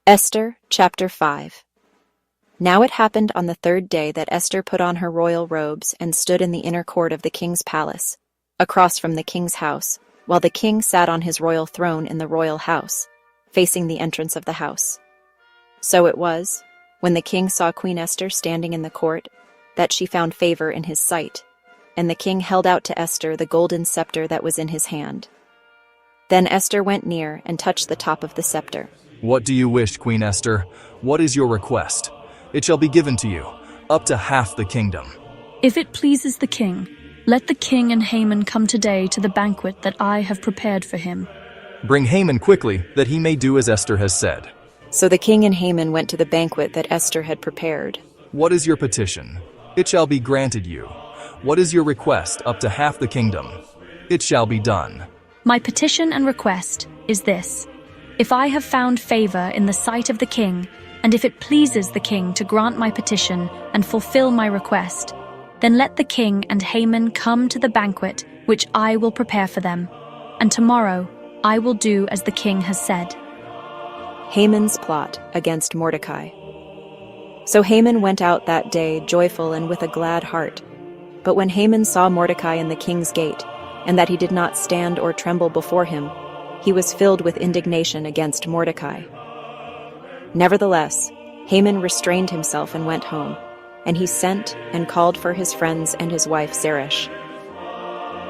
Esther Chapter 5. Now it happened on the third day that Esther put on her royal robes and stood in the inner court of the king's palace, across from the king's house, while the king sat on his royal throne in the royal house, facing the entrance of the house. So it was, when the king saw Queen Esther standing in the court, that she found favor in his sight, and the king held out to Esther the golden scepter that was in his hand. Then Esther went near and touched the top of the scepter. What do you wish, Queen Esther? What is your request? It shall be given to you, up to half the kingdom. If it pleases the king, let the king and Haman come today to the banquet that I have prepared for him. Bring Haman quickly, that he may do as Esther has said. So the king and Haman went to the banquet that Esther had prepared. What is your petition? It shall be granted you. What is your request, up to half the kingdom? It shall be done. My petition and request is this. If I have found favor in the sight of the king, and if it pleases the king to grant my petition and fulfill my request, then let the king and Haman come to the banquet which I will prepare for them, and tomorrow I will do as the king has said. Haman's plot against Mordecai. So Haman went out that day joyful and with a glad heart. But when Haman saw Mordecai in the king's gate, and that he did not stand or tremble before him, he was filled with indignation against Mordecai. Nevertheless, Haman restrained himself and went home, and he sent and called for his friends and his wife Zeresh.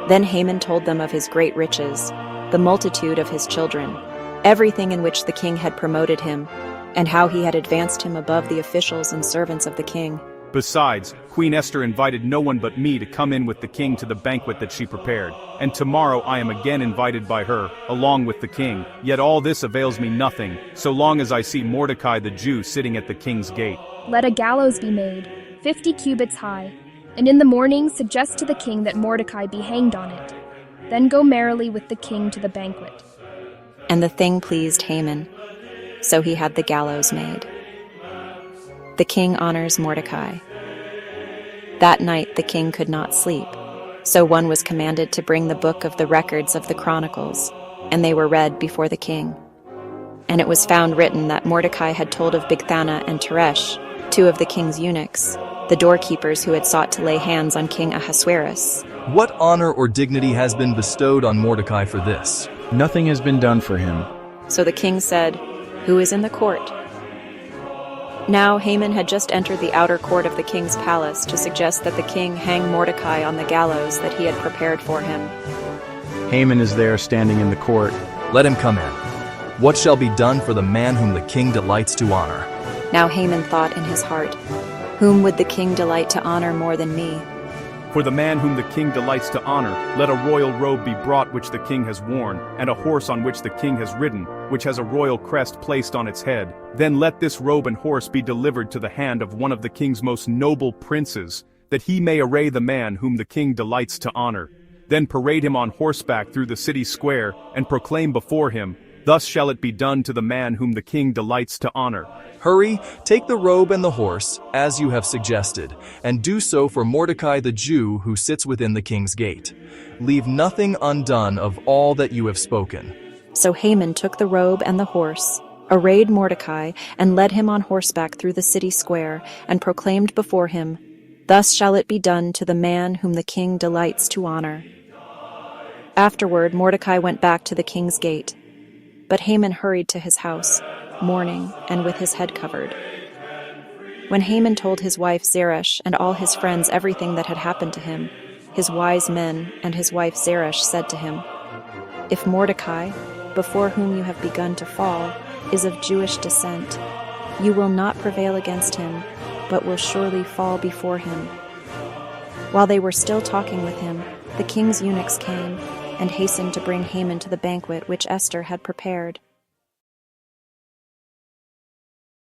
Then Haman told them of his great riches, the multitude of his children, everything in which the king had promoted him, and how he had advanced him above the officials and servants of the king. Besides, Queen Esther invited no one but me to come in with the king to the banquet that she prepared, and tomorrow I am again invited by her, along with the king. Yet all this avails me nothing, so long as I see Mordecai the Jew sitting at the king's gate. Let a gallows be made, 50 cubits high, and in the morning suggest to the king that Mordecai be hanged on it. Then go merrily with the king to the banquet. And the thing pleased Haman, so he had the gallows made. The king honors Mordecai. That night the king could not sleep, so one was commanded to bring the book of the records of the Chronicles, and they were read before the king. And it was found written that Mordecai had told of Bigthana and Teresh, two of the king's eunuchs, the doorkeepers who had sought to lay hands on King Ahasuerus. What honor or dignity has been bestowed on Mordecai for this? Nothing has been done for him. So the king said, "Who is in the court?" Now Haman had just entered the outer court of the king's palace to suggest that the king hang Mordecai on the gallows that he had prepared for him. Haman is there standing in the court. Let him come in. What shall be done for the man whom the king delights to honor? Now Haman thought in his heart, "Whom would the king delight to honor more than me?" For the man whom the king delights to honor, let a royal robe be brought which the king has worn, and a horse on which the king has ridden, which has a royal crest placed on its head. Then let this robe and horse be delivered to the hand of one of the king's most noble princes, that he may array the man whom the king delights to honor. Then parade him on horseback through the city square, and proclaim before him, "Thus shall it be done to the man whom the king delights to honor." Hurry, take the robe and the horse, as you have suggested, and do so for Mordecai the Jew who sits within the king's gate. Leave nothing undone of all that you have spoken. So Haman took the robe and the horse, arrayed Mordecai, and led him on horseback through the city square, and proclaimed before him, "Thus shall it be done to the man whom the king delights to honor." Afterward Mordecai went back to the king's gate, but Haman hurried to his house, mourning and with his head covered. When Haman told his wife Zeresh and all his friends everything that had happened to him, his wise men and his wife Zeresh said to him, "If Mordecai, before whom you have begun to fall, is of Jewish descent, you will not prevail against him, but will surely fall before him." While they were still talking with him, the king's eunuchs came and hastened to bring Haman to the banquet which Esther had prepared.